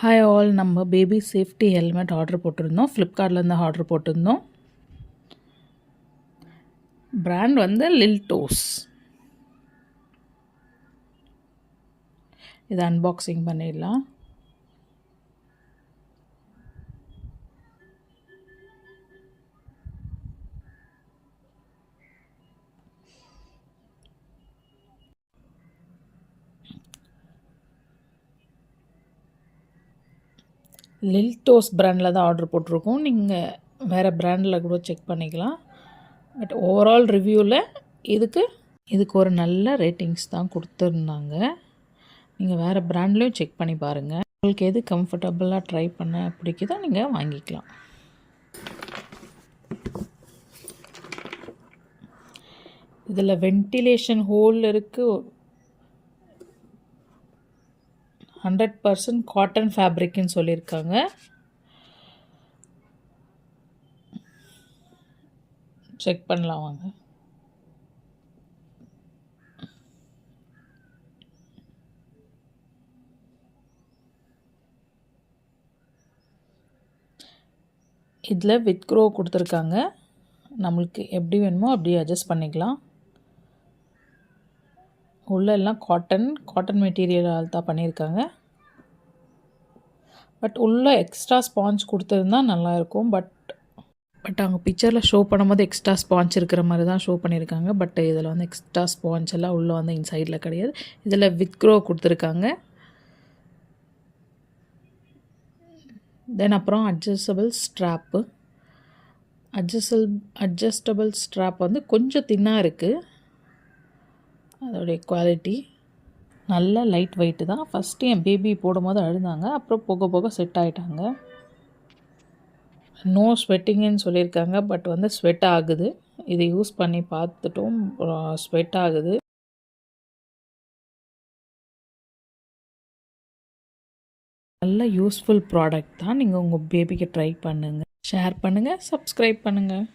Hi all, நம்ம baby safety helmet order போட்டிருந்தோம். ஃப்ளிப்கார்ட்லேருந்து order போட்டிருந்தோம். பிராண்ட் வந்து லில்டோஸ். இதை அன்பாக்சிங் பண்ணிடலாம். லில்டோஸ் பிராண்டில் தான் ஆர்டர் போட்டிருக்கோம். நீங்கள் வேறு பிராண்டில் கூட செக் பண்ணிக்கலாம். பட் ஓவரால் ரிவ்யூவில் இதுக்கு ஒரு நல்ல ரேட்டிங்ஸ் தான் கொடுத்துருந்தாங்க. நீங்கள் வேறு பிராண்ட்லேயும் செக் பண்ணி பாருங்கள். உங்களுக்கு எது கம்ஃபர்டபுளாக ட்ரை பண்ண பிடிக்குதோ நீங்கள் வாங்கிக்கலாம். இதில் வென்டிலேஷன் ஹோல் இருக்குது. 100% காட்டன் ஃபேப்ரிக்னு சொல்லியிருக்காங்க. செக் பண்ணலாம் வாங்க. இதில் வித் க்ரோ கொடுத்துருக்காங்க. நம்மளுக்கு எப்படி வேணுமோ அப்படி அட்ஜஸ்ட் பண்ணிக்கலாம். உள்ளெல்லாம் காட்டன் மெட்டீரியலால் தான் பண்ணியிருக்காங்க. பட் உள்ளே எக்ஸ்ட்ரா ஸ்பாஞ்ச் கொடுத்துருந்தா நல்லாயிருக்கும். பட் அவங்க பிக்சரில் ஷோ பண்ணும்போது எக்ஸ்ட்ரா ஸ்பாஞ்ச் இருக்கிற மாதிரி தான் ஷோ பண்ணியிருக்காங்க. பட் இதில் வந்து எக்ஸ்ட்ரா ஸ்பாஞ்ச் எல்லாம் உள்ளே வந்து இன்சைடில் கிடையாது. இதில் வித் க்ரோ கொடுத்துருக்காங்க. தென் அப்புறம் அட்ஜஸ்டபிள் ஸ்ட்ராப் வந்து கொஞ்சம் தின்னாக இருக்குது. அதோடைய குவாலிட்டி நல்ல லைட் வெயிட்டு தான். ஃபஸ்ட்டு என் பேபி போடும்போது அழுதாங்க, அப்புறம் போக போக செட் ஆகிட்டாங்க. நோ ஸ்வெட்டிங்குன்னு சொல்லியிருக்காங்க. பட் வந்து ஸ்வெட் ஆகுது. இதை யூஸ் பண்ணி பார்த்துட்டோம், ஸ்வெட் ஆகுது. நல்ல யூஸ்ஃபுல் ப்ராடக்ட் தான். நீங்கள் உங்கள் பேபிக்கு ட்ரை பண்ணுங்கள், ஷேர் பண்ணுங்கள், சப்ஸ்கிரைப் பண்ணுங்கள்.